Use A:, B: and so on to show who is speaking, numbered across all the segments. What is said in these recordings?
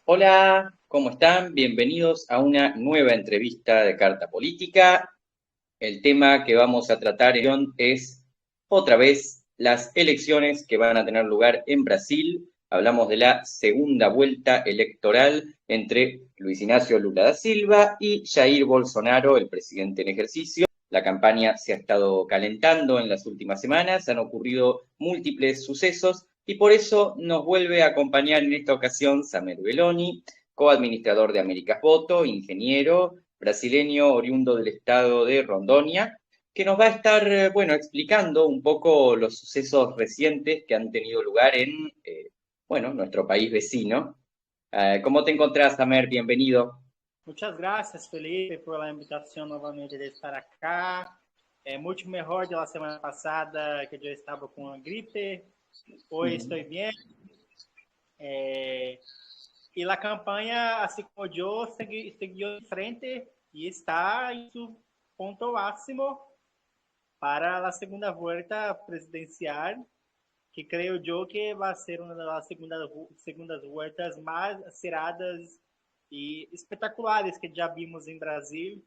A: Hola, ¿cómo están? Bienvenidos a una nueva entrevista de Carta Política. El tema que vamos a tratar es otra vez las elecciones que van a tener lugar en Brasil. Hablamos de la segunda vuelta electoral entre Luis Ignacio Lula da Silva y Jair Bolsonaro, el presidente en ejercicio. La campaña se ha estado calentando en las últimas semanas, han ocurrido múltiples sucesos y por eso nos vuelve a acompañar en esta ocasión Samer Belloni, coadministrador de Américas Voto, ingeniero, brasileño oriundo del estado de Rondônia, que nos va a estar, explicando un poco los sucesos recientes que han tenido lugar en, nuestro país vecino. ¿Cómo te encontrás, Samer? Bienvenido.
B: Muchas gracias, Felipe, por la invitación novamente de estar acá. Mucho mejor de la semana pasada, que yo estaba con una gripe. Hoy estoy bien. Y la campaña, así como yo, siguió en frente y está en su punto máximo para la segunda vuelta presidencial, que creo yo que va a ser una de las segundas vueltas más aceradas y espetaculares que já vimos em Brasil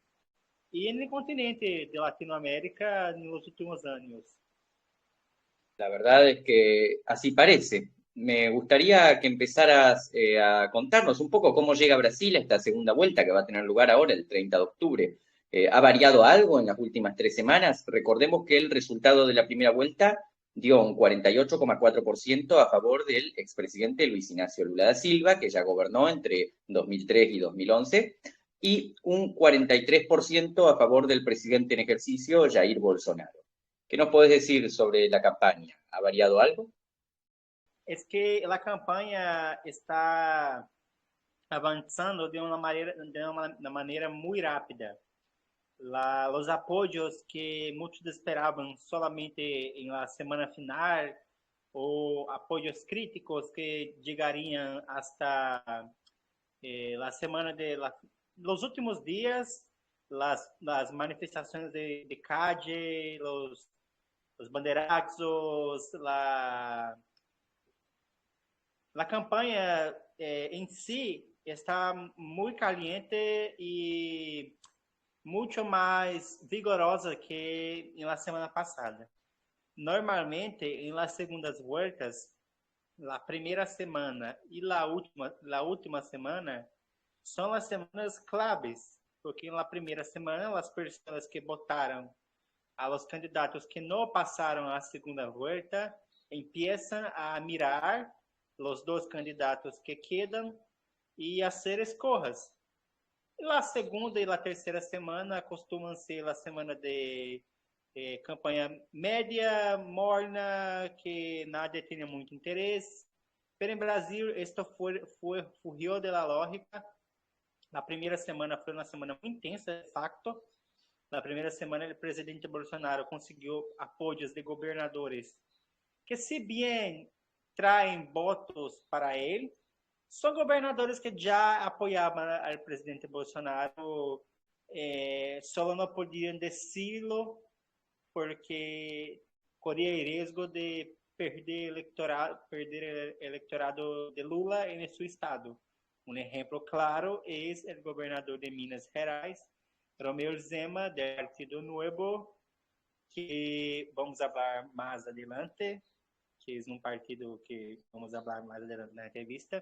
B: e no continente de Latinoamérica nos últimos anos.
A: La verdad es que así parece. Me gustaría que empezaras a contarnos un poco cómo llega Brasil a esta segunda vuelta que va a tener lugar ahora el 30 de octubre. ¿Ha variado algo en las últimas 3 semanas? Recordemos que el resultado de la primera vuelta dio un 48,4% a favor del expresidente Luis Ignacio Lula da Silva, que ya gobernó entre 2003 y 2011, y un 43% a favor del presidente en ejercicio Jair Bolsonaro. ¿Qué nos podés decir sobre la campaña? ¿Ha variado algo?
B: Es que a campanha está avançando de uma maneira muito rápida. Os apoios que muitos esperavam solamente em la semana final ou apoios críticos que chegariam hasta la semana los últimos días, las manifestaciones de calle, los banderazos, la campaña en sí está muy caliente y mucho más vigorosa que en la semana pasada. Normalmente, en las segundas vueltas, la primera semana e la última semana são as semanas claves, porque na primeira semana as pessoas que votaram a los candidatos que não passaram a segunda volta empiezam a mirar os dois candidatos que quedam e a ser escolhas. E a segunda e a terceira semana costumam ser a semana de campanha média, morna, que nada tenha muito interesse. Pero em Brasil, esto fugiu de la lógica. Na primeira semana foi uma semana muito intensa, de facto. Na primeira semana, o presidente Bolsonaro conseguiu apoios de governadores que, se bem traem votos para ele, são governadores que já apoiavam o presidente Bolsonaro, só não podiam decirlo porque corria risco de perder eleitorado de Lula em seu estado. Um exemplo claro é o governador de Minas Gerais, Romeu Zema, del Partido Nuevo, que vamos falar mais adelante, que é um partido que vamos falar mais adelante na entrevista,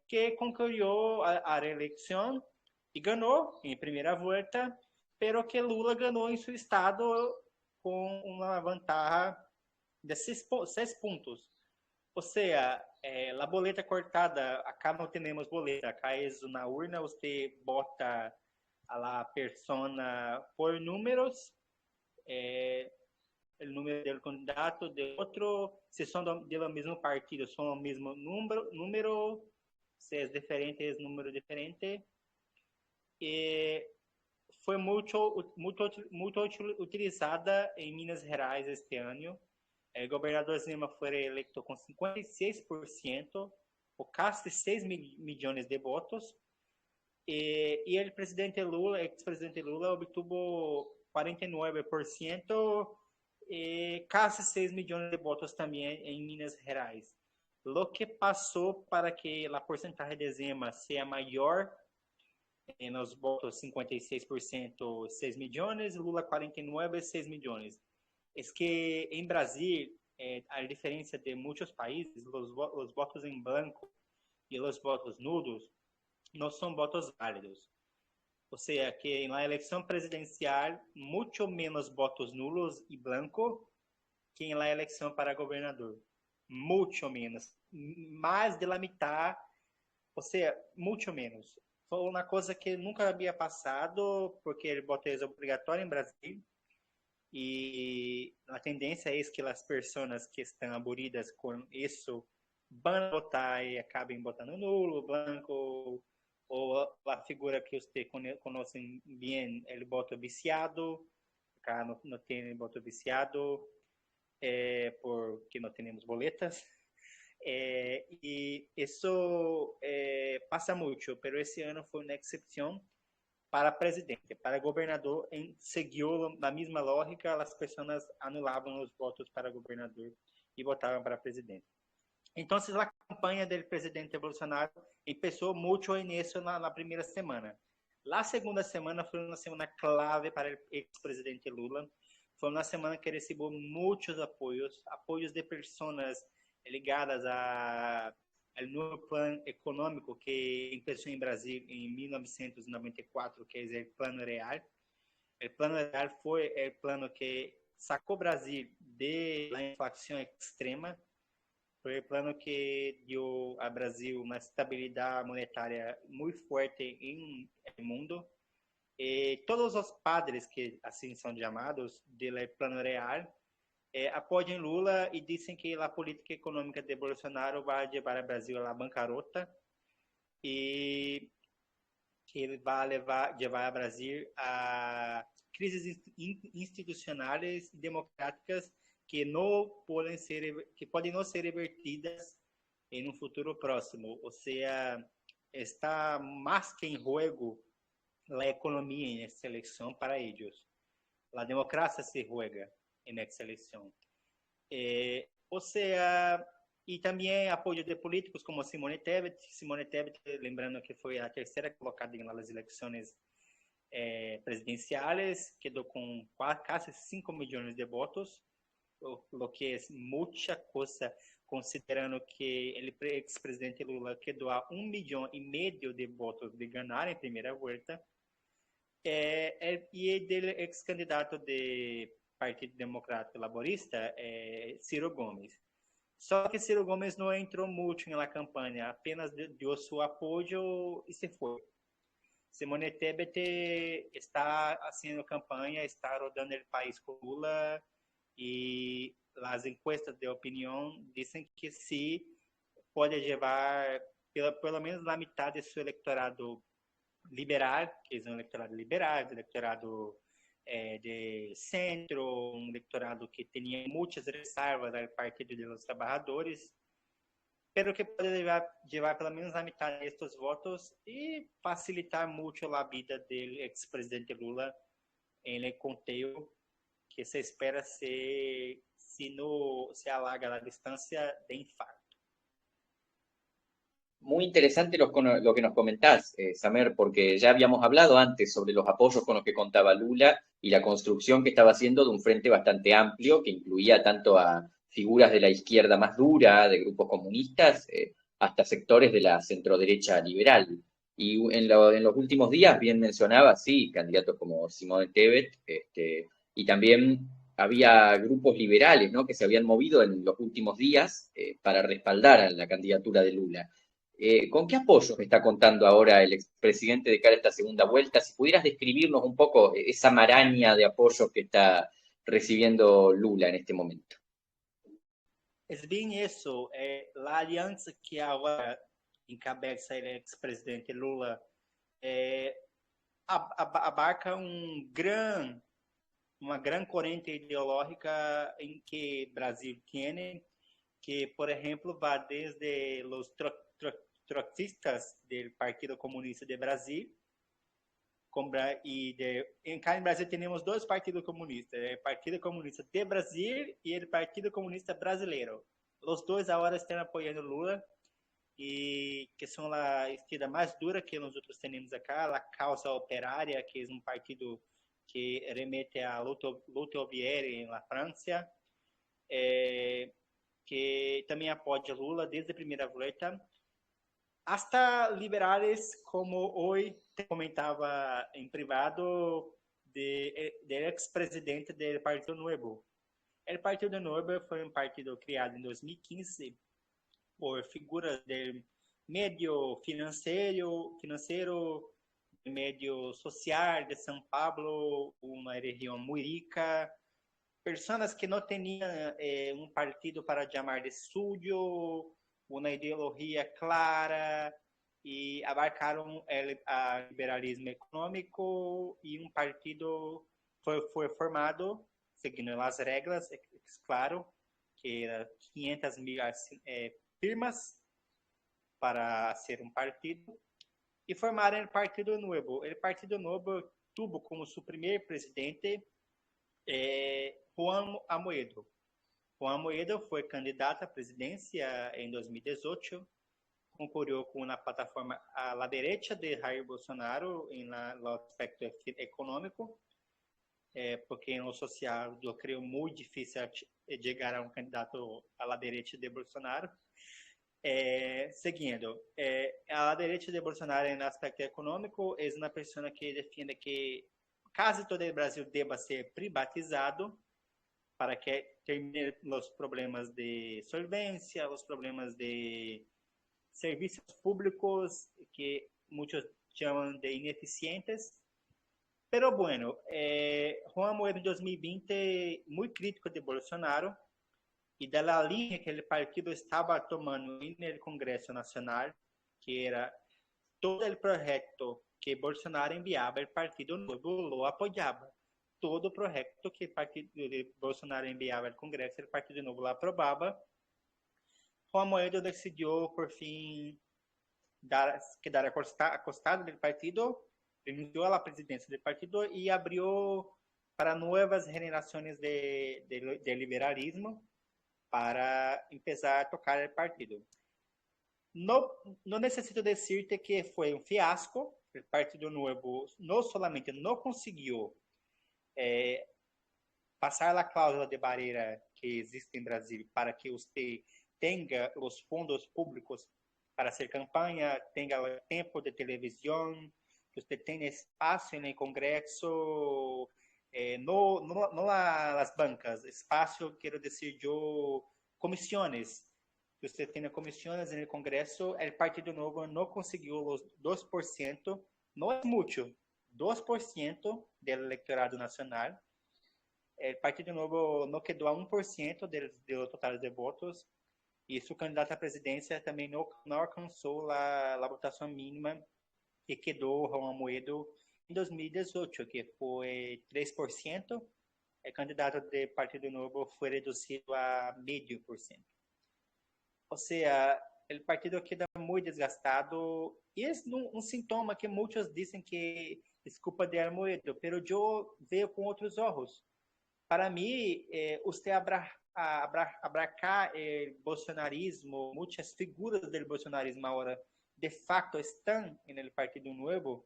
B: que concorreu à reeleição e ganhou em primeira volta, pero que Lula ganhou em seu estado com uma vantagem de 6 pontos. Ou seja, a boleta cortada, acá não temos boleta, acá é na urna, você bota a persona por números, o número do candidato, de outro, se são do mesmo partido, são o mesmo número, se é diferente, é número diferente. E foi muito utilizada em Minas Gerais este ano. O governador Zema foi eleito com 56%, ou quase 6 milhões de votos, e o presidente Lula, ex-presidente Lula, obtuvo 49%, casi 6 millones de votos también en Minas Gerais. Lo que pasó para que la porcentaje de Zema sea mayor en los votos 56%, 6 millones, Lula 49, 6 millones. Es que en Brasil, a diferencia de muchos países, los votos en blanco y los votos nulos no son votos válidos. O sea que en la elección presidencial, mucho menos votos nulos y blanco que en la elección para gobernador. Mucho menos. Mais de la mitad, ou seja, muito menos. Foi uma coisa que nunca havia passado, porque o voto é obrigatório em Brasil. E a tendência é que as pessoas que estão aburidas com isso vão votar e acabem votando nulo, branco, ou a figura que você conhecem bem, ele voto viciado, cá não tem voto viciado, porque não temos boletas. Y eso pasa mucho, pero ese año fue una excepción para presidente. Para gobernador, siguió la misma lógica, las personas anulaban los votos para gobernador y votaban para presidente. Entonces, la campaña del presidente Bolsonaro empezó mucho en eso la primera semana. La segunda semana fue una semana clave para el expresidente Lula. Fue una semana que recibió muchos apoyos de personas ligadas ao novo plano econômico que começou em Brasil em 1994, que é o Plano Real. O Plano Real foi o plano que sacou o Brasil da inflação extrema, foi o plano que deu ao Brasil uma estabilidade monetária muito forte no mundo. E todos os padres que assim são chamados do Plano Real apoiam Lula e dizem que a política econômica de Bolsonaro vai levar o Brasil à bancarrota e que ele vai levar o Brasil a crises institucionais e democráticas que podem não ser revertidas em um futuro próximo. Ou seja, está mais que em jogo a economia nessa eleição para eles. A democracia se juega nessa eleição. Ou seja, e também apoio de políticos como Simone Tebet, lembrando que foi a terceira colocada nas eleições presidenciais, quedou com quase 5 milhões de votos, o que é muita coisa, considerando que o ex-presidente Lula quedou a 1,5 milhão de votos de ganhar em primeira volta, e dele ex-candidato de Partido Democrático Laborista, Ciro Gomes. Só que Ciro Gomes não entrou muito na campanha, apenas deu seu apoio e se foi. Simone Tebet está fazendo campanha, está rodando o país com Lula e as encuestas de opinião dizem que sim, pode levar pelo menos a metade do seu eleitorado liberal, que é um eleitorado liberal, eleitorado de centro, um eleitorado que tinha muitas reservas ao Partido dos Trabalhadores, pero que pode levar pelo menos a metade destes votos e facilitar muito a vida do ex-presidente Lula em conteúdo que se espera se alarga a distância de infarto.
A: Muy interesante lo que nos comentás, Samer, porque ya habíamos hablado antes sobre los apoyos con los que contaba Lula y la construcción que estaba haciendo de un frente bastante amplio que incluía tanto a figuras de la izquierda más dura, de grupos comunistas, hasta sectores de la centroderecha liberal. Y en los últimos días, bien mencionaba, sí, candidatos como Simone Tebet, y también había grupos liberales, ¿no?, que se habían movido en los últimos días para respaldar a la candidatura de Lula. ¿Con qué apoyos está contando ahora el expresidente de cara a esta segunda vuelta? Si pudieras describirnos un poco esa maraña de apoyos que está recibiendo Lula en este momento.
B: Es bem isso. A aliança que agora encabeça o ex-presidente Lula abarca uma grande corrente ideológica em que Brasil tem, que, por exemplo, vai desde os trotskistas do Partido Comunista de Brasil Cá em Brasil temos dois partidos comunistas, o Partido Comunista de Brasil e o Partido Comunista Brasileiro. Os dois agora estão apoiando Lula e que são a esquerda mais dura que nós outros temos acá, a Causa Operária, que é um partido que remete à luta ouvriera na França, que também apoia Lula desde a primeira volta, hasta liberales, como hoy te comentaba en privado, del expresidente del Partido Nuevo. El Partido Nuevo fue un partido creado en 2015 por figuras del medio financiero, medio social de São Paulo, uma região muito rica, pessoas que não tinham um partido para chamar de suyo, uma ideologia clara, e abarcaram o liberalismo econômico, e um partido foi formado seguindo as regras, é claro, que era 500 mil firmas para ser um partido, e formaram o Partido Novo. O Partido Novo tuvo como seu primeiro presidente Juan Amoedo. Juan Amoedo foi candidato à presidência em 2018, concorreu com a plataforma à la derecha de Jair Bolsonaro no aspecto econômico, porque no social eu creio muito difícil chegar a um candidato à la derecha de Bolsonaro. Seguindo, a la derecha de Bolsonaro no aspecto econômico é uma pessoa que defende que quase todo o Brasil deva ser privatizado para que termine os problemas de solvência, os problemas de serviços públicos que muitos chamam de ineficientes. Pero bueno, Juan Moedo em 2020 muito crítico de Bolsonaro e da linha que o partido estava tomando no Congresso Nacional, que era todo o projeto que Bolsonaro enviava, o Partido Novo lo apoiava. Todo o projeto que o partido de Bolsonaro enviava ao Congresso, o Partido Novo lo aprovava. Juan Moedo decidiu, por fim, quedar acostado do partido, renunciou à presidência do partido e abriu para novas gerações de liberalismo para começar a tocar o partido. Não necessito dizer-te que foi um fiasco. O Partido Novo não solamente não conseguiu passar a cláusula de barreira que existe em Brasil para que você tenha os fundos públicos para hacer campanha, tenha tempo de televisão, que você tenha espaço no Congresso, não as bancas, espaço, quero dizer eu, comissões, que você tenha comissões no Congresso. O Partido Novo não conseguiu os 2%, não é muito, 2% do eleitorado nacional. O Partido Novo não quedou a 1% do total de votos, e seu candidato à presidência também não alcançou a votação mínima que quedou Juan Moedo em 2018, que foi 3%. O candidato do Partido Novo foi reduzido a 0,5%. Ou seja, o partido queda muito desgastado, e é um sintoma que muitos dizem que é culpa de Moedo, mas eu vejo com outros olhos. Para mim, você abraçar o bolsonarismo, muitas figuras do bolsonarismo agora de facto estão no Partido Novo,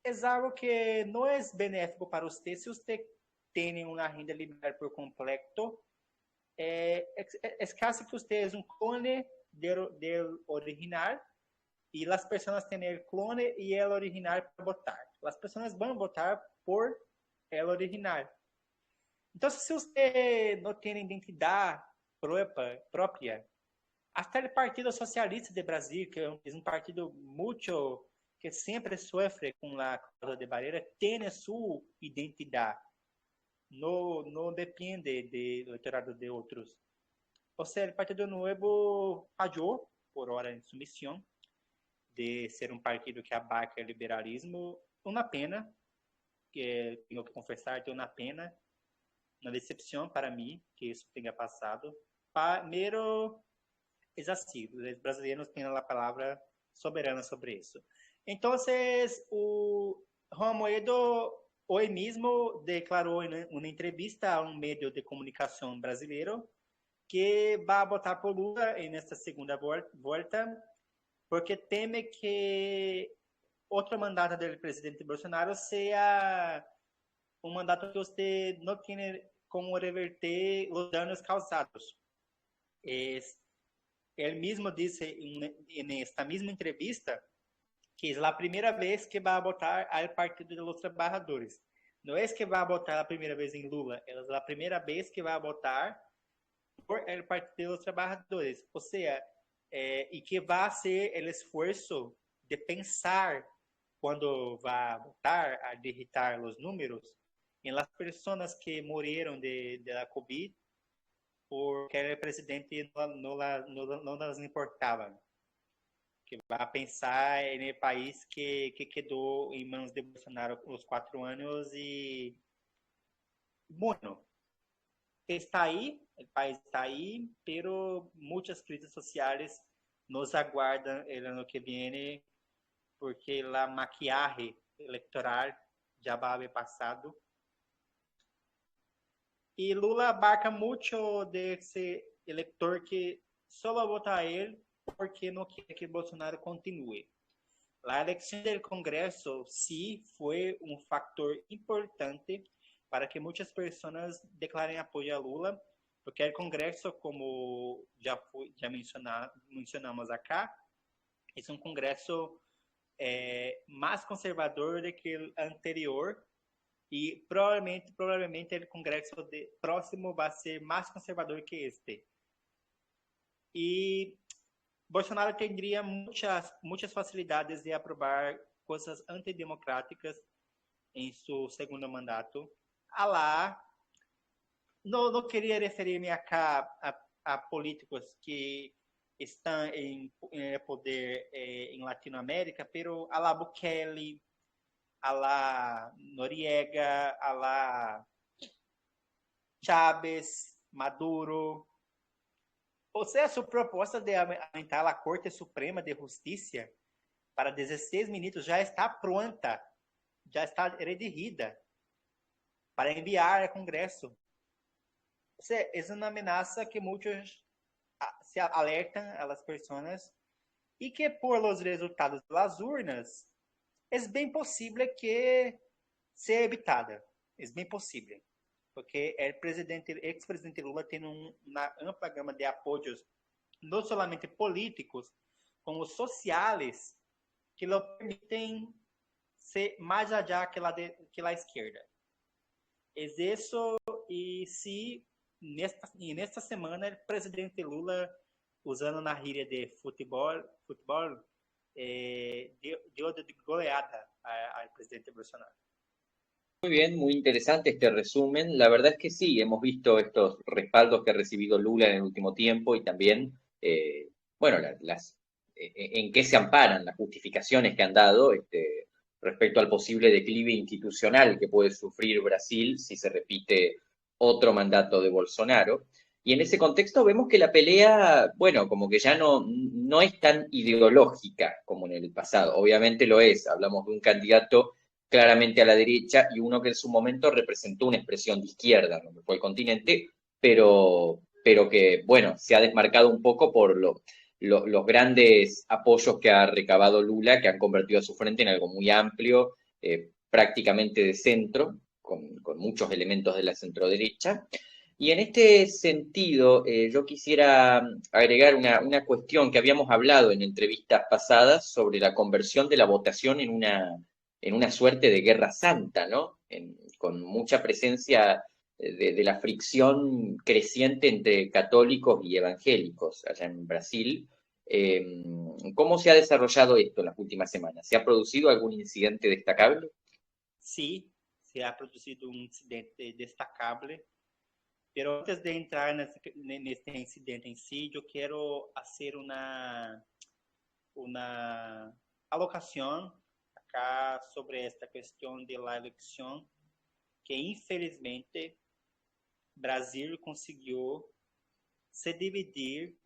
B: é algo que não é benéfico para você se você tem uma renda liberal por completo. É caso que você é um clone do original e as pessoas têm o clone e o original para votar. As pessoas vão votar por o original. Então, se você não tem identidade própria, até o Partido Socialista de Brasil, que é um partido muito que sempre sofre com a causa de barreira, tem a sua identidade. Não depende do eleitorado de outros. Ou seja, o Partido Novo falhou, por hora, em sua missão de ser um partido que abarca o liberalismo. Uma pena, que tenho que confessar, uma pena, uma decepção para mim que isso tenha passado. Primeiro, é assim, os brasileiros têm a palavra soberana sobre isso. Entonces, Juan Moedo hoy mismo declaró en una entrevista a un medio de comunicación brasileño que va a votar por Lula en esta segunda vuelta porque teme que outro mandato do presidente Bolsonaro seja um mandato que você não tem como reverter os danos causados. Ele mesmo disse nesta mesma entrevista que é a primeira vez que vai votar ao Partido dos Trabalhadores. Não é que vai votar a primeira vez em Lula, é a primeira vez que vai votar por el Partido dos Trabalhadores. Ou seja, e que vai ser o esforço de pensar quando vai votar a digitar os números em las pessoas que morreram de la COVID porque o presidente não las importava. Que vai pensar no país que quedou em mãos de Bolsonaro os 4 anos e bueno, está aí, o país está aí, pero muitas crises sociais nos aguardam el ano que viene, porque a maquiagem eleitoral já vai haver passado. E Lula abarca muito desse eleitor que só vai votar a ele porque não quer que Bolsonaro continue. A eleição do Congresso, sim, foi um fator importante para que muitas pessoas declarem apoio a Lula, porque o Congresso, como já mencionamos acá, é um Congresso mais conservador do que o anterior e provavelmente o Congresso próximo vai ser mais conservador que este. E Bolsonaro teria muitas facilidades de aprovar coisas antidemocráticas em seu segundo mandato. Não queria referir-me acá a políticos que estão em poder em Latinoamérica, pero a la Bukele, a la Noriega, a la Chávez, Maduro. Ou seja, sua proposta de aumentar a Corte Suprema de Justiça para 16 ministros já está pronta, já está redigida para enviar ao Congresso. Ou seja, é uma ameaça que muitos se alertam às pessoas e que por os resultados das urnas é bem possível que seja evitada. É bem possível. Porque o ex-presidente Lula tem uma ampla gama de apoios, não somente políticos, como sociais, que lhe permitem ser mais allá que a esquerda. É isso, e se nesta semana o presidente Lula, usando na gíria de futebol deu de goleada ao presidente Bolsonaro.
A: Muy bien, muy interesante este resumen. La verdad es que sí, hemos visto estos respaldos que ha recibido Lula en el último tiempo y también, bueno, en qué se amparan las justificaciones que han dado respecto al posible declive institucional que puede sufrir Brasil si se repite otro mandato de Bolsonaro. Y en ese contexto vemos que la pelea, bueno, como que ya no es tan ideológica como en el pasado. Obviamente lo es, hablamos de un candidato claramente a la derecha y uno que en su momento representó una expresión de izquierda, ¿no? Que fue el Continente, pero que, bueno, se ha desmarcado un poco por los grandes apoyos que ha recabado Lula, que han convertido a su frente en algo muy amplio, prácticamente de centro, con muchos elementos de la centroderecha. Y en este sentido, yo quisiera agregar una cuestión que habíamos hablado en entrevistas pasadas sobre la conversión de la votación en una suerte de guerra santa, ¿no? Con mucha presencia de la fricción creciente entre católicos y evangélicos allá en Brasil. ¿Cómo se ha desarrollado esto en las últimas semanas? ¿Se ha producido algún incidente destacable?
B: Sí, se ha producido un incidente destacable, pero antes de entrar neste incidente em si, eu quero fazer uma alocação acá sobre esta questão de la eleição, que infelizmente Brasil conseguiu se dividir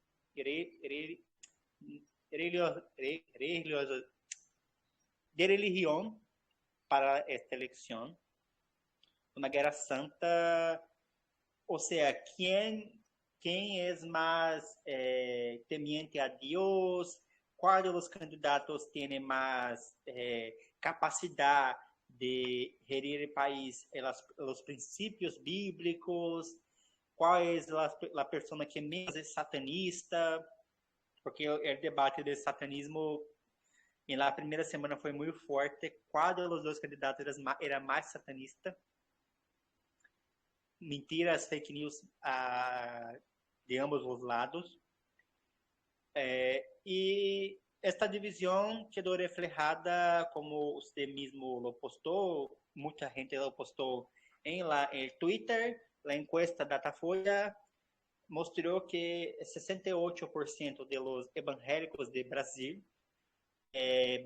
B: de religión para esta elección, una guerra santa, o sea, ¿quién es más temiente a Dios? ¿Cuál de los candidatos tiene más capacidad de gerir el país en los principios bíblicos? ¿Cuál es la persona que menos es satanista? Porque el debate del satanismo en la primera semana fue muy fuerte. ¿Cuál de los dos candidatos era más satanista? Mentiras, fake news de ambos os lados. E esta divisão quedou reflejada, como você mesmo lo postou, muita gente lo postou em Twitter. A encuesta Datafolha mostrou que 68% de los evangélicos de Brasil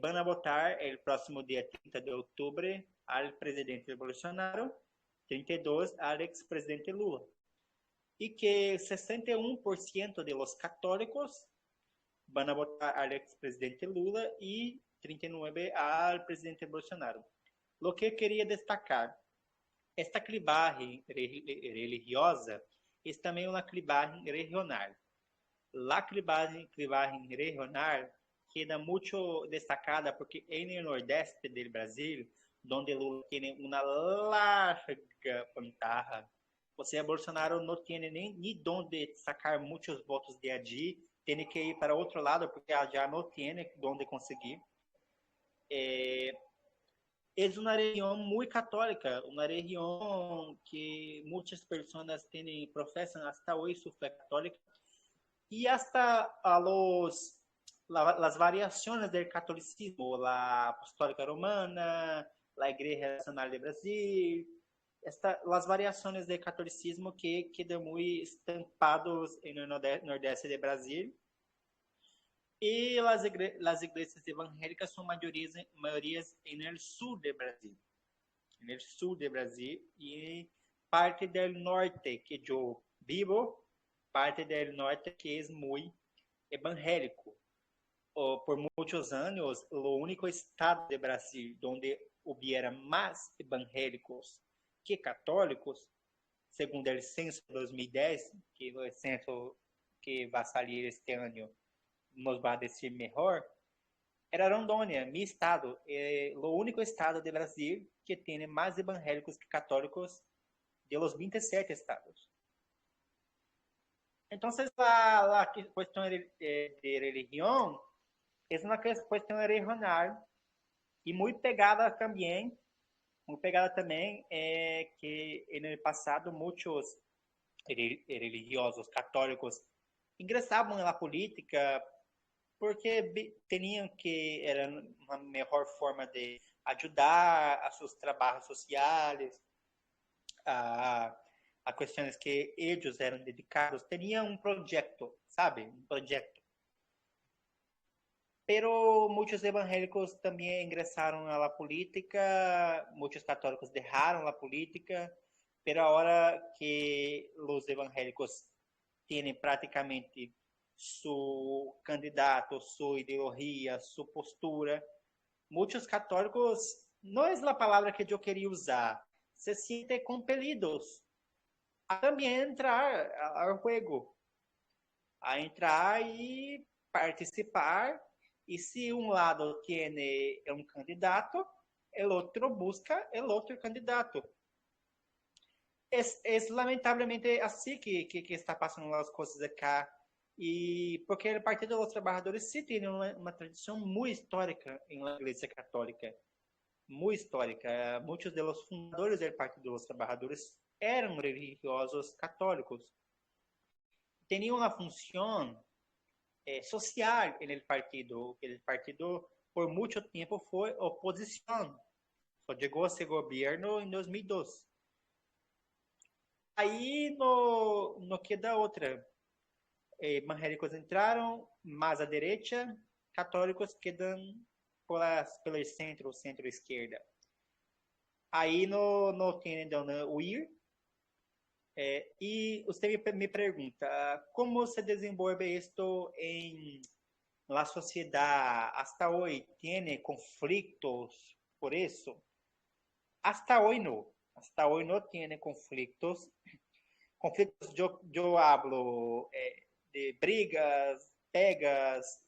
B: van a votar el próximo dia 30 de outubro al presidente Bolsonaro, 32 al expresidente Lula. E que 61% de los católicos van a votar al expresidente Lula e 39 al presidente Bolsonaro. Lo que eu queria destacar, esta clivagem religiosa é também uma clivagem regional. La clivagem regional queda muito destacada porque no nordeste do Brasil, onde Lula tem uma larga vantagem, ou seja, Bolsonaro não tem nem onde sacar muitos votos de allí, tem que ir para outro lado porque já não tem onde conseguir. É uma região muito católica, uma região que muitas pessoas professam até hoje sua fé católica e hasta as variações do catolicismo, a apostólica romana, a Igreja Nacional de Brasil, as variações do catolicismo que quedam muito estampados no nordeste do Brasil. E as igrejas evangélicas são maiorias no sul do Brasil. No sul do Brasil e parte do norte que eu vivo, parte do norte que é muito evangélico. Por muitos anos, o único estado do Brasil onde hubiera mais evangélicos que católicos, segundo o censo de 2010, que é o censo que vai sair este ano, nos vai dizer melhor, era Rondônia, meu estado. É o único estado do Brasil que tem mais evangélicos que católicos de los 27 estados. Então, a questão de religião é uma questão regional e muito pegada também que no passado muitos religiosos católicos ingressavam na política porque tinham que era uma melhor forma de ajudar a seus trabalhos sociais, a questões que eles eram dedicados. Tinham um projeto, sabe? Um projeto. Pero muitos evangélicos também ingressaram na política, muitos católicos deixaram a política, pero agora que os evangélicos têm praticamente seu candidato, sua ideologia, sua postura, muitos católicos, não é a palavra que eu queria usar, se sentem compelidos a também entrar ao jogo, a entrar e participar. E se um lado tem um candidato, o outro busca o outro candidato. É lamentavelmente assim que está passando as coisas aqui. E porque o Partido dos Trabalhadores sim tem uma tradição muito histórica na Igreja Católica. Muito histórica. Muitos dos fundadores do Partido dos Trabalhadores eram religiosos católicos. Tinham uma função social no partido. O partido, por muito tempo, foi oposição. Só chegou a ser governo em 2002. Aí não queda outra. Evangélicos entraram, mas à direita, católicos quedam pelo centro-esquerda. Aí não tem de onde ir. E você me pergunta, como se desenvolve isto la sociedad hasta hoy tiene conflictos por eso. Hasta hoy no tiene conflictos. Conflictos, yo hablo de brigas, pegas.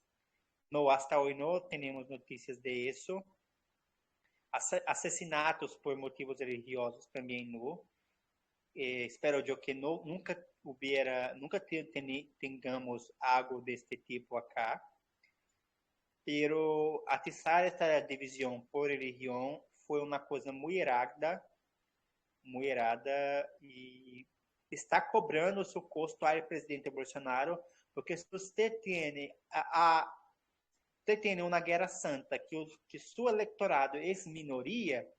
B: No, hasta hoy no tenemos noticias de eso. Asesinatos por motivos religiosos también no. Espero yo que no, nunca tengamos algo de este tipo acá. Pero atizar esta división por religión fue una cosa muy errada e está cobrando seu custo ao presidente Bolsonaro, porque se você tem uma guerra santa que seu eleitorado é minoria,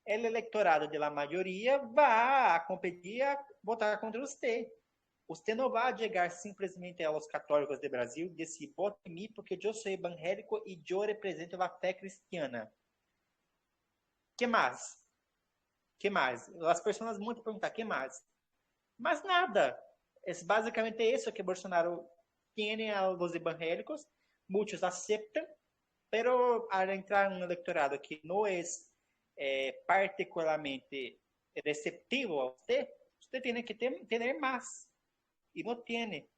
B: o eleitorado da maioria vai competir a votar contra você. Você não vai chegar simplesmente aos católicos do Brasil e dizer, vote em mim porque eu sou evangélico e eu represento a fé cristiana. Que mais? Que mais? As pessoas muito perguntam, que mais? Mas nada. É basicamente isso que Bolsonaro tem aos evangélicos. Muitos aceitam, pero ao entrar um eleitorado que não é particularmente receptivo a você, você tem que ter mais. E não tem.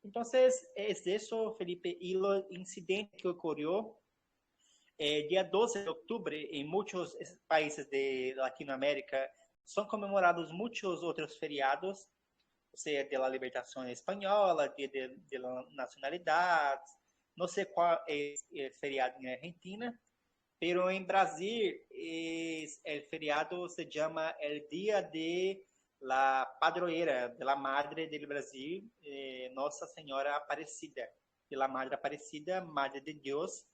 B: Então, é isso, Felipe. E o incidente que ocorreu dia 12 de outubro, em muitos países de Latinoamérica, são comemorados muitos outros feriados, ou seja, de la Libertação Espanhola, dia de la Nacionalidade, não sei qual é o feriado em Argentina, pero em Brasil, o feriado se chama el Dia de la Padroeira, de la Madre del Brasil, Nossa Senhora Aparecida, de la Madre Aparecida, Madre de Deus,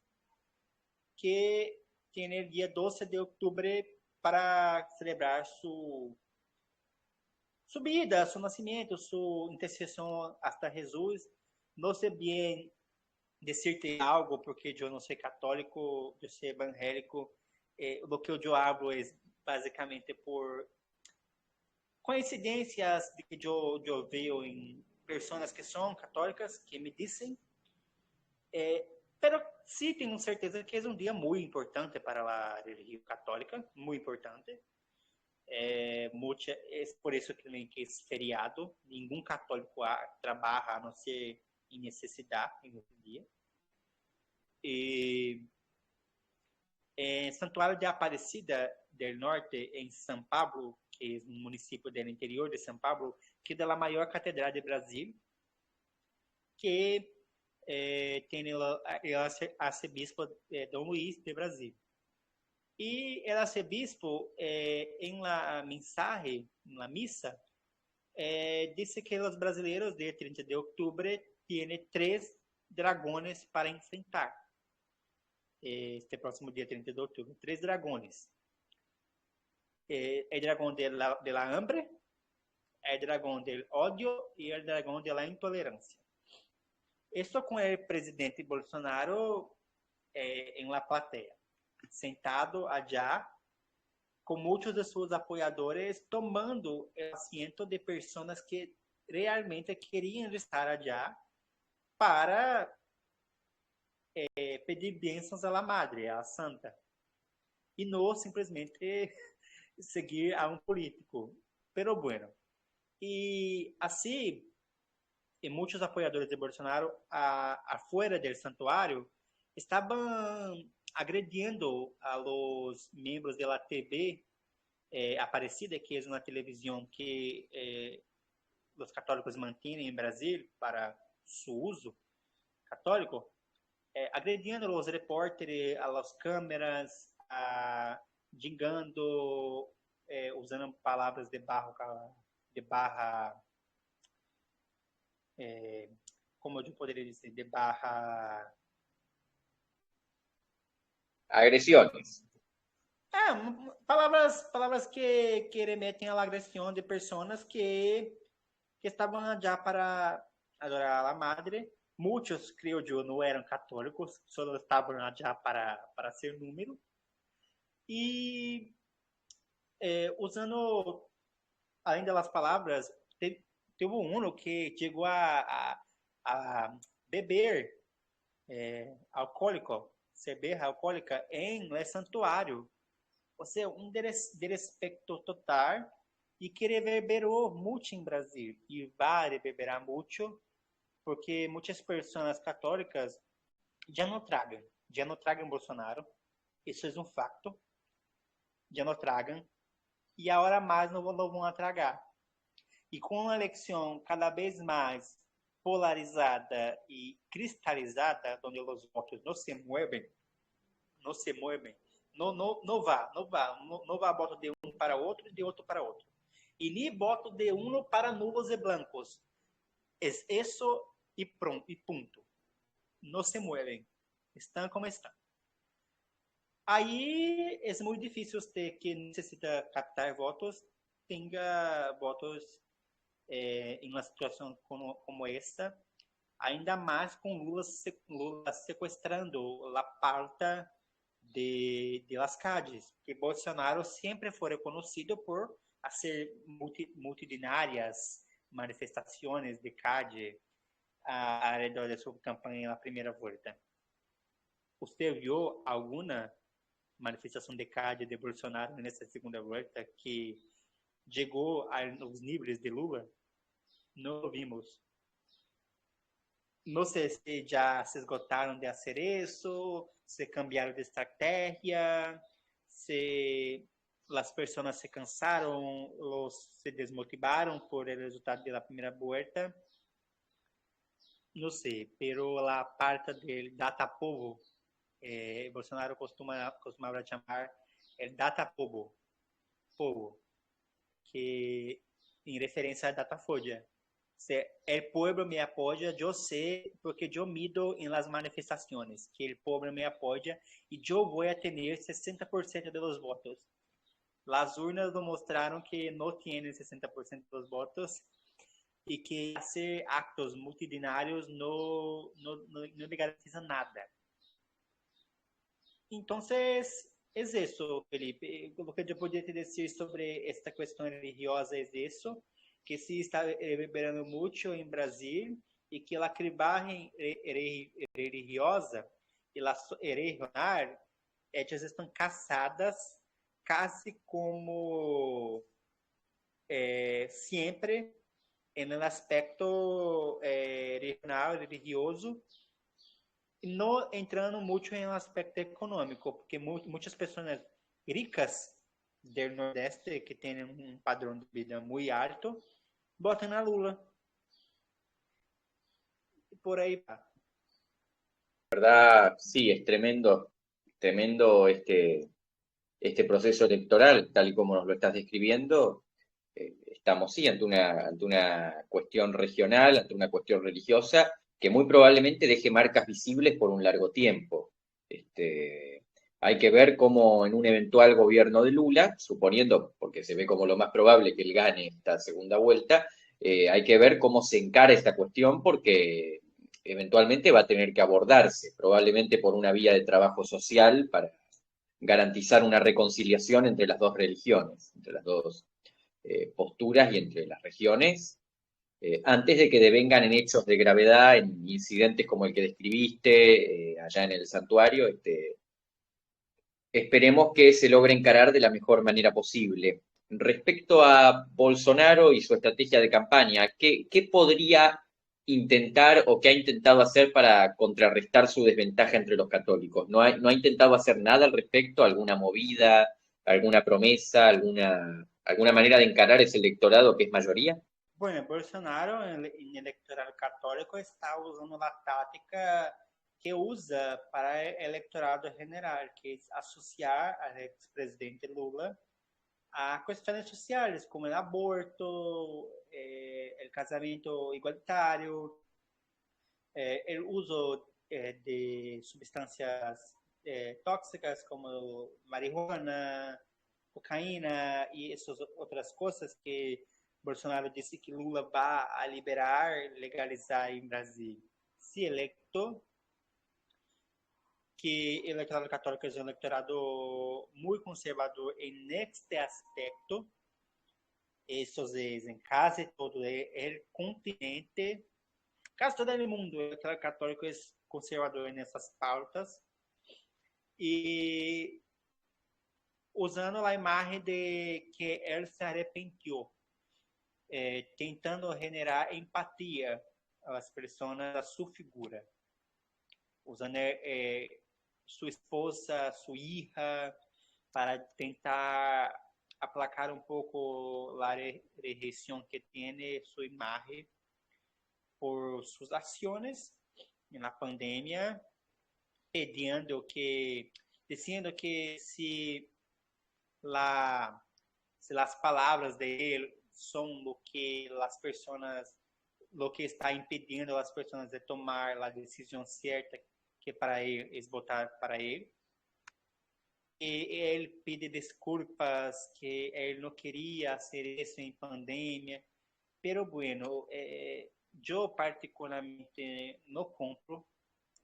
B: que tem o dia 12 de outubro para celebrar sua vida, seu nascimento, sua intercessão hasta Jesus. Não sei bem dizer-te algo, porque eu não sou católico, eu sou evangélico. O que eu hablo é basicamente por coincidências de que eu vejo em pessoas que são católicas, que me dizem. Pero sí tengo certeza que es un día muy importante para la religión católica, muy importante. Es por eso que es feriado. Ningún católico trabaja a no ser en necesidad en ese día. Santuário de Aparecida del Norte, em São Paulo, que é um município do interior de São Paulo, que é a maior catedral do Brasil, que tem o arcebispo Dom Luís de Brasil. E o arcebispo, em la mensagem, na missa, disse que os brasileiros de 30 de outubro têm 3 dragões para enfrentar. Este próximo dia 30 de outubro. 3 dragões. El dragão de la hambre, el dragão del odio e el dragão de la intolerancia. Estou com o presidente Bolsonaro em la plateia, sentado allá, com muitos de seus apoiadores tomando o assento de pessoas que realmente queriam estar allá para pedir bênçãos à la Madre, à Santa, e não simplesmente seguir a um político. Pero bueno. E assim, e muitos apoiadores de Bolsonaro afuera do santuário estavam agredindo a los membros da TV Aparecida, que é uma televisão que os católicos mantêm em Brasil para seu uso católico, agredindo os repórteres, as câmeras, gingando, usando palavras de barra, como eu poderia dizer, de barra...
A: Agresiones.
B: Palavras que remetem à agressão de pessoas que estavam já para adorar a Madre. Muitos, creio eu, não eram católicos, só estavam já para ser número. E usando, além das palavras, teve um que chegou a beber alcoólico, cerveja alcoólica em el santuário. Ou seja, desrespeito total e que reverberou muito em Brasil. E vai reverberar muito, porque muitas pessoas católicas já não tragam Bolsonaro. Isso é um fato. Já não tragam. E agora mais não vão tragar. E com uma eleição cada vez mais polarizada e cristalizada, onde os votos não se movem, não vai voto de um para outro e de outro para outro. E nem voto de um para nulos e blancos. É isso e pronto, e ponto. Não se movem. Estão como estão. Aí é muito difícil ter que necessita captar votos, tenha votos em uma situação como esta, ainda mais com Lula sequestrando a pauta de las calles, que Bolsonaro sempre foi reconhecido por fazer multitudinárias manifestações de calle ao redor de sua campanha na primeira volta. Você viu alguma manifestação de calle de Bolsonaro nessa segunda volta que chegou aos níveis de Lula? Não vimos. Não sei se já se esgotaram de fazer isso, se cambiaram de estratégia, se as pessoas se cansaram ou se desmotivaram por o resultado da primeira volta. Não sei, pero a parte del data povo, Bolsonaro costumava chamar el data povo, que em referência a Datafolha. Se el pueblo me apoya, yo sé porque yo mido en las manifestaciones que el pueblo me apoya y yo voy a tener 60% de los votos. Las urnas demostraron que no tienen 60% de los votos y que hacer actos multitudinarios no le garantizan nada. Entonces, es eso, Felipe. Lo que yo podría te decir sobre esta cuestión religiosa es eso, que se está reverberando muito em Brasil e que a cribagem religiosa e a regional, elas estão casadas quase como sempre no aspecto regional, religioso, não entrando muito em um aspecto econômico, porque muitas pessoas ricas do Nordeste, que têm um padrão de vida muito alto, botam na Lula. E por aí va.
A: ¿Verdad? Sí, es tremendo este proceso electoral, tal y como nos lo estás describiendo. Estamos sí ante una cuestión regional, ante una cuestión religiosa, que muy probablemente deje marcas visibles por un largo tiempo. Hay que ver cómo en un eventual gobierno de Lula, suponiendo, porque se ve como lo más probable que él gane esta segunda vuelta, hay que ver cómo se encara esta cuestión, porque eventualmente va a tener que abordarse, probablemente por una vía de trabajo social para garantizar una reconciliación entre las dos religiones, entre las dos posturas y entre las regiones, antes de que devengan en hechos de gravedad, en incidentes como el que describiste allá en el santuario. Esperemos que se logre encarar de la mejor manera posible. Respecto a Bolsonaro y su estrategia de campaña, ¿qué podría intentar o qué ha intentado hacer para contrarrestar su desventaja entre los católicos? ¿No ha intentado hacer nada al respecto? ¿Alguna movida, alguna promesa, alguna manera de encarar ese electorado que es mayoría?
B: Bueno, Bolsonaro, em eleitorado católico, está usando a tática que usa para o eleitorado general, que é associar ao ex-presidente Lula a questões sociais, como o aborto, o casamento igualitário, o uso de substâncias tóxicas como marihuana, cocaína e essas outras coisas que Bolsonaro disse que Lula vai a liberar, legalizar em Brasil. Se eleito, que o eleitorado católico é um eleitorado muito conservador neste aspecto. Isso é em quase todo o continente. casi todo el mundo católico es conservador en esas pautas. E usando a imagem de que ele se arrependeu, tentando generar empatia às pessoas da sua figura, usando sua esposa, sua hija, para tentar aplacar um pouco a rejeição que tem sua imagem por suas ações na pandemia, dizendo que se as palavras de ele são o que as pessoas, o que está impedindo as pessoas de tomar a decisão certa que para ele é votar para ele. E ele pede desculpas que ele não queria fazer isso em pandemia, pero bueno, eu particularmente não compro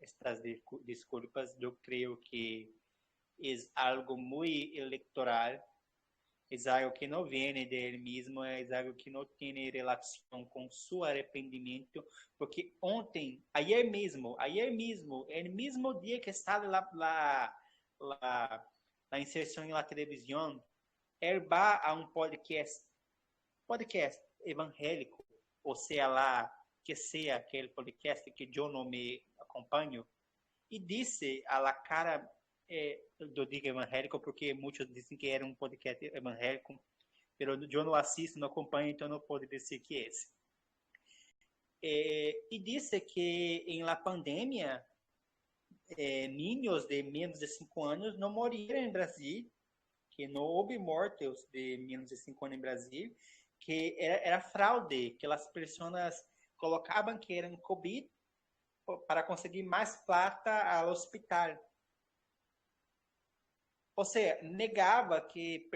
B: estas desculpas. Eu creio que é algo muito eleitoral, é algo que não vem dele mesmo, é algo que não tem relação com seu arrependimento, porque ayer mesmo, el mesmo dia que estava a inserção na televisão, ele vai a um podcast evangélico, ou seja lá, que seja aquele podcast que eu não me acompanho, e disse a la cara do digo evangélico, porque muitos dizem que era um podcast evangélico, mas eu não assisto, não acompanho, então não posso dizer que é esse. E disse que em la pandemia, niños de menos de 5 anos não morreram em Brasil, que não houve mortes de menos de 5 anos em Brasil, que era fraude, que as pessoas colocavam que eram Covid para conseguir mais plata ao hospital. Ou seja, negava que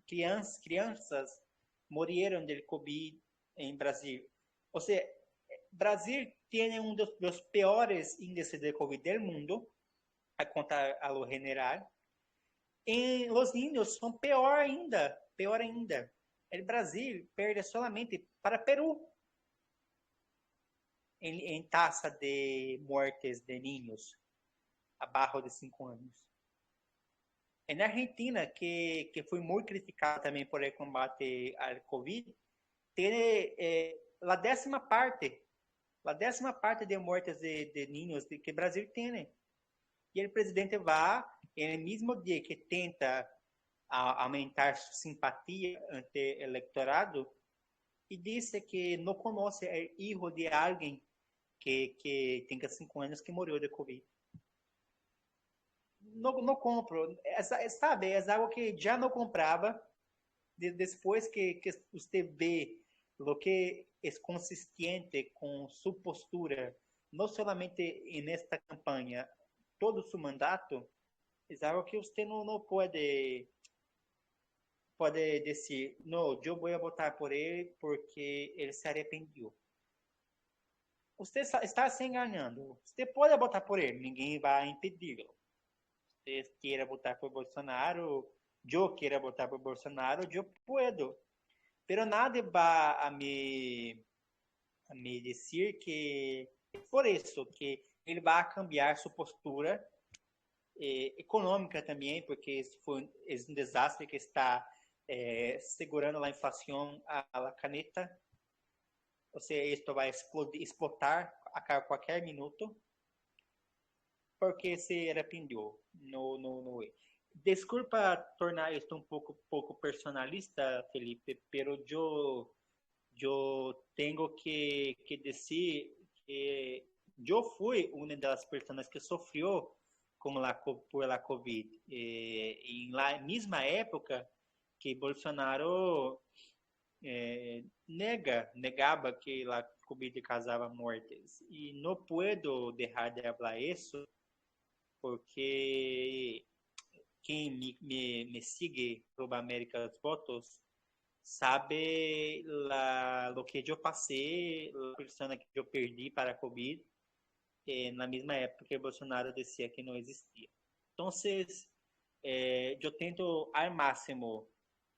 B: crianças morreram de Covid em Brasil. Ou seja, Brasil tem um dos piores índices de Covid do mundo, a contar a lo general. E os niños são pior ainda. O Brasil perde solamente para Peru em taxa de mortes de niños abaixo de 5 anos. Na Argentina, que foi muito criticada também por el combate ao Covid, tem a 10ª parte de mortes de niños que o Brasil tem. E o presidente vai, no mesmo dia que tenta aumentar sua simpatia ante o eleitorado, e disse que não conhece o filho de alguém que tenha 5 anos que morreu de Covid. Não compro, sabe? É algo que já não comprava. Depois que você vê o que é consistente com sua postura, não somente nesta campanha, todo seu mandato, é algo que você não pode dizer, não, eu vou votar por ele porque ele se arrependeu. Você está se enganando. Você pode votar por ele, ninguém vai impedi-lo. Você queira votar por Bolsonaro, eu queira votar por Bolsonaro, eu puedo. Pero nadie vai a me dizer que é por isso que ele vai cambiar sua postura econômica também, porque é um desastre que está segurando a inflação a caneta. Ou seja, isto vai explotar a qualquer minuto, porque se arrependeu. No. Desculpa tornar isto um pouco personalista, Felipe, pero eu tenho que dizer que eu fui uma das pessoas que sofreu por la Covid. Em la mesma época que Bolsonaro negava que a Covid causava mortes. E não puedo deixar de falar isso, porque quem me sigue por América dos Votos sabe o que eu passei, a pessoa que eu perdi para a Covid, na mesma época que Bolsonaro dizia que não existia. Então, eu tento ao máximo,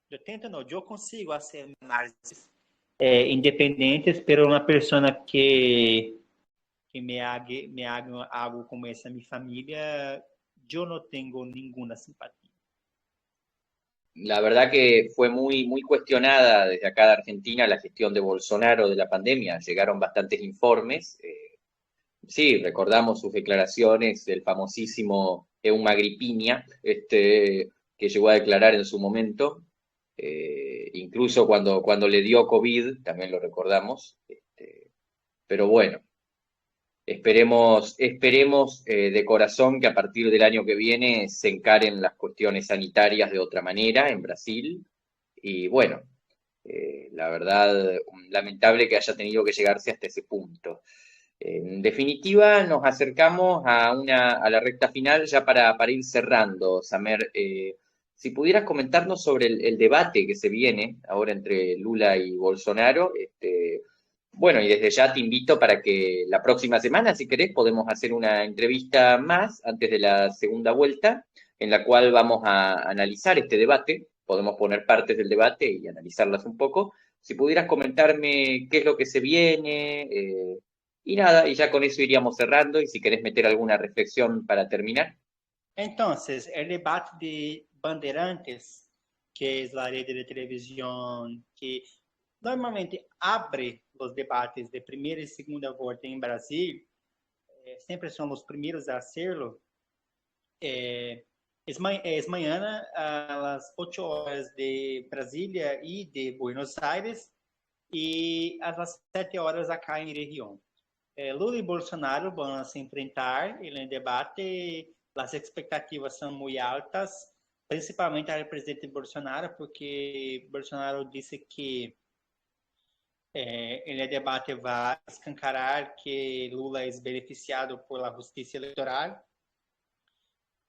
B: eu consigo fazer análises independientes, pero una persona que me haga algo como esa a mi familia, yo no tengo ninguna simpatía.
A: La verdad que fue muy cuestionada desde acá de Argentina la gestión de Bolsonaro de la pandemia. Llegaron bastantes informes. Sí, recordamos sus declaraciones del famosísimo Euma Agripiña, que llegó a declarar en su momento, incluso cuando le dio COVID, también lo recordamos. Pero bueno, esperemos de corazón que a partir del año que viene se encaren las cuestiones sanitarias de otra manera en Brasil. Y bueno, la verdad, lamentable que haya tenido que llegarse hasta ese punto. En definitiva, nos acercamos a la recta final ya para ir cerrando, Samer. Si pudieras comentarnos sobre el debate que se viene ahora entre Lula y Bolsonaro, bueno, y desde ya te invito para que la próxima semana, si querés, podemos hacer una entrevista más antes de la segunda vuelta, en la cual vamos a analizar este debate. Podemos poner partes del debate y analizarlas un poco. Si pudieras comentarme qué es lo que se viene, y nada, y ya con eso iríamos cerrando. Y si querés meter alguna reflexión para terminar.
B: Entonces, el debate de Bandeirantes, que es la red de televisión que normalmente abre los debates de primera y segunda vuelta en Brasil, siempre son los primeros a hacerlo. Es mañana a las 8 horas de Brasilia y de Buenos Aires y a las 7 horas acá en región. Lula y Bolsonaro van a se enfrentar en el debate. Las expectativas son muy altas, principalmente al presidente Bolsonaro, porque Bolsonaro dice que en el debate va a escancarar que Lula es beneficiado por la justicia electoral,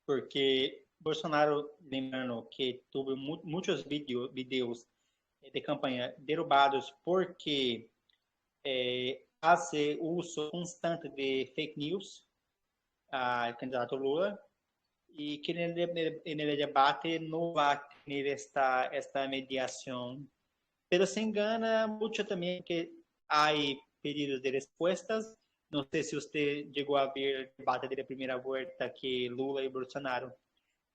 B: porque Bolsonaro, lembrando que tuvo muitos vídeos de campanha derrubados porque hace uso constante de fake news al candidato Lula y que en el debate no va a tener esta mediación. Pero se engana mucho también que hay pedidos de respuestas. No sé si usted llegó a ver el debate de la primera vuelta que Lula y Bolsonaro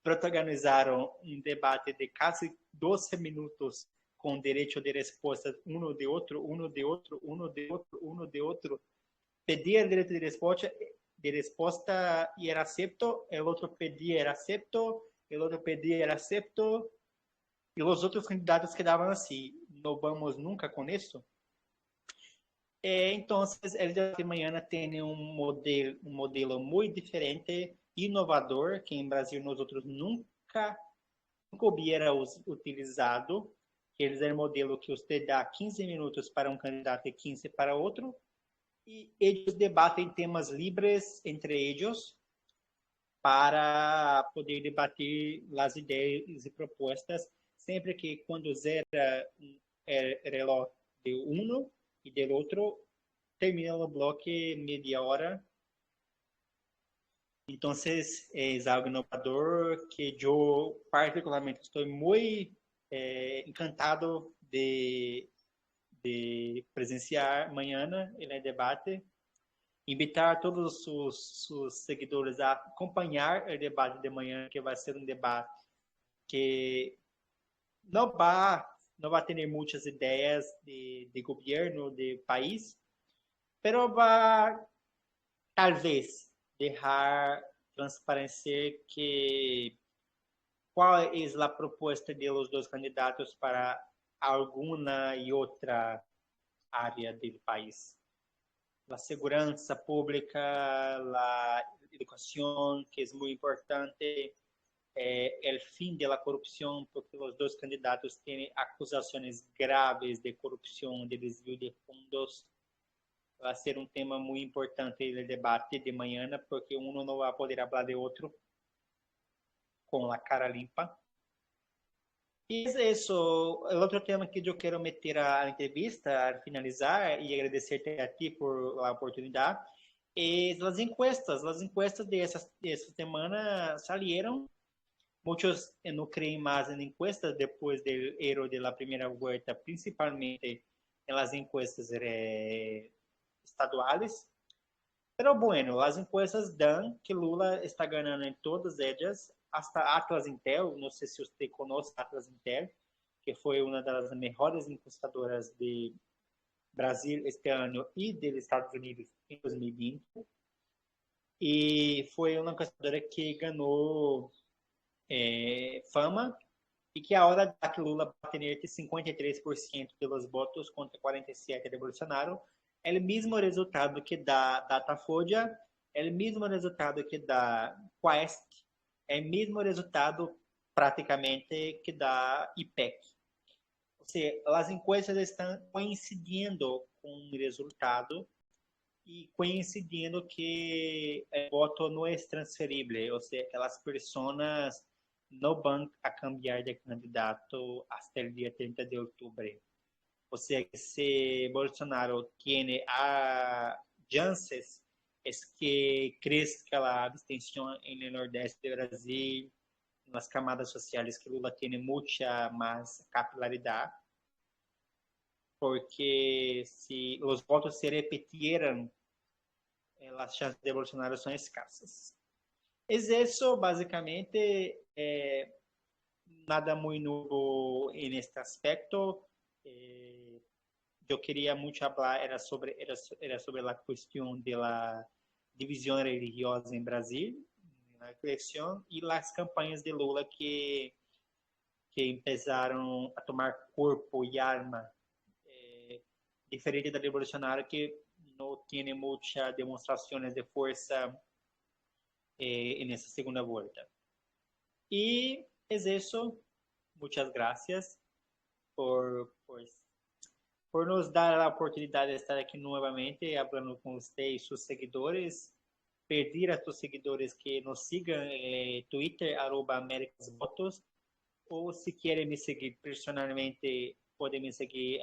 B: protagonizaron un debate de casi 12 minutos con derecho de respuesta uno de otro, uno de otro, uno de otro, uno de otro. Pedía el derecho de respuesta y era acepto, el otro pedía era acepto, el otro pedía era acepto, y los otros candidatos quedaban así, no vamos nunca con eso. Entonces, el debate de mañana tiene un modelo muy diferente, inovador, que en Brasil nosotros nunca hubiéramos utilizado, que es el modelo que usted da 15 minutos para un candidato y 15 para otro, y ellos debatem temas livres entre ellos para poder debater as ideias e propostas, sempre que quando zera el reloj de uno e del outro, termina o bloco media hora. Então, é algo inovador que eu particularmente estou muito encantado de presenciar amanhã no debate. Invitar todos os seguidores a acompanhar o debate de manhã, que vai ser um debate que não vai ter muitas ideias de governo, de país, mas vai, talvez, deixar transparecer que qual é a proposta de los dois candidatos para alguma e outra área do país. La segurança pública, la educação, que é muito importante, o fim da corrupção, porque os dois candidatos têm acusações graves de corrupção, de desvio de fundos. Vai ser um tema muito importante no debate de manhã, porque um não vai poder falar de outro com a cara limpa. E é isso. O outro tema que eu quero meter a entrevista, a finalizar, e agradecer a ti por a oportunidade, é as encuestas. As encuestas dessa semana salieron. Muitos não creem mais em encuestas depois do erro da primeira volta, principalmente en las encuestas estaduales. Pero bueno, as encuestas dan que Lula está ganhando em todas elas, hasta Atlas Intel, não sei se você conhece Atlas Intel, que foi uma das melhores encuestadoras de Brasil este ano e dos Estados Unidos em 2020. E foi uma encuestadora que ganhou fama e que a hora da que Lula vai ter 53% dos votos contra 47% de Bolsonaro, é o mesmo resultado que dá Datafolha, é o mesmo resultado que dá Quest, é o mesmo resultado praticamente que dá IPEC. Ou seja, as encuestas estão coincidindo com o resultado e coincidindo que o voto não é transferível, ou seja, aquelas pessoas não vão a cambiar de candidato até o dia 30 de outubro. Ou seja, se Bolsonaro tem a chances é que cresça a abstenção no Nordeste do Brasil, nas camadas sociais que Lula tem muita mais capilaridade, porque se os votos se repetiram, as chances de Bolsonaro são escassas. Isso, basicamente, nada muito novo neste aspecto. Eu queria muito falar era sobre a questão da divisão religiosa em Brasil, na eleição, e as campanhas de Lula que começaram a tomar corpo e arma, diferente da de Bolsonaro, que não tem muitas demonstrações de força nessa segunda volta. E é isso. Muitas graças por nos dar a oportunidade de estar aqui novamente falando com você e seus seguidores. Pedir a seus seguidores que nos sigam em Twitter, @americasvotos, ou se querem me seguir personalmente, podem me seguir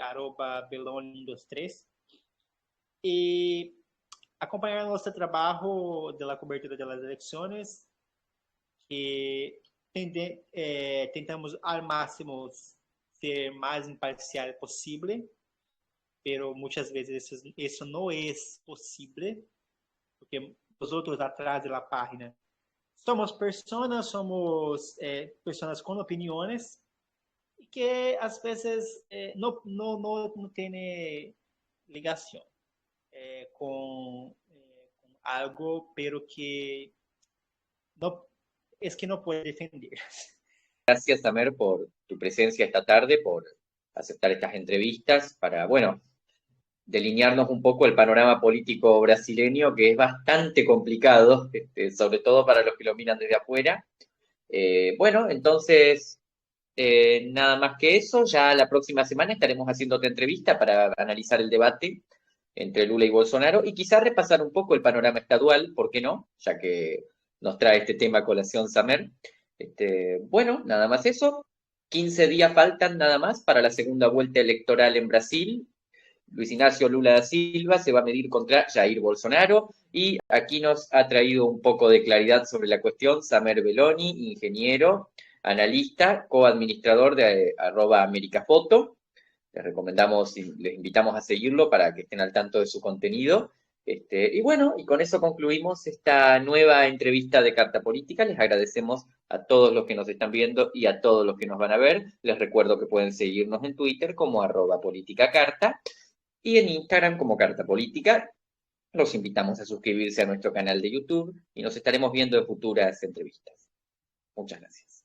B: @belone123. E acompanhar nosso trabalho da cobertura das eleições, que tentamos ao máximo ser mais imparcial possível, pero muitas vezes isso não é possível, porque os outros atrás da página somos pessoas com opiniões e que às vezes não tem ligação com algo, pero que no puede defender.
A: Gracias, Samer, por tu presencia esta tarde, por aceptar estas entrevistas para, bueno, delinearnos un poco el panorama político brasileño, que es bastante complicado, sobre todo para los que lo miran desde afuera. Bueno, entonces, nada más que eso, ya la próxima semana estaremos haciendo otra entrevista para analizar el debate entre Lula y Bolsonaro y quizás repasar un poco el panorama estadual, ¿por qué no? Ya que nos trae este tema a colación Samer. Bueno, nada más eso. 15 días faltan nada más para la segunda vuelta electoral en Brasil. Luis Ignacio Lula da Silva se va a medir contra Jair Bolsonaro y aquí nos ha traído un poco de claridad sobre la cuestión Samer Belloni, ingeniero, analista, coadministrador de @americafoto. Les recomendamos y les invitamos a seguirlo para que estén al tanto de su contenido. Y bueno, y con eso concluimos esta nueva entrevista de Carta Política. Les agradecemos a todos los que nos están viendo y a todos los que nos van a ver. Les recuerdo que pueden seguirnos en Twitter como @politicacarta y en Instagram como Carta Política. Los invitamos a suscribirse a nuestro canal de YouTube y nos estaremos viendo en futuras entrevistas. Muchas gracias.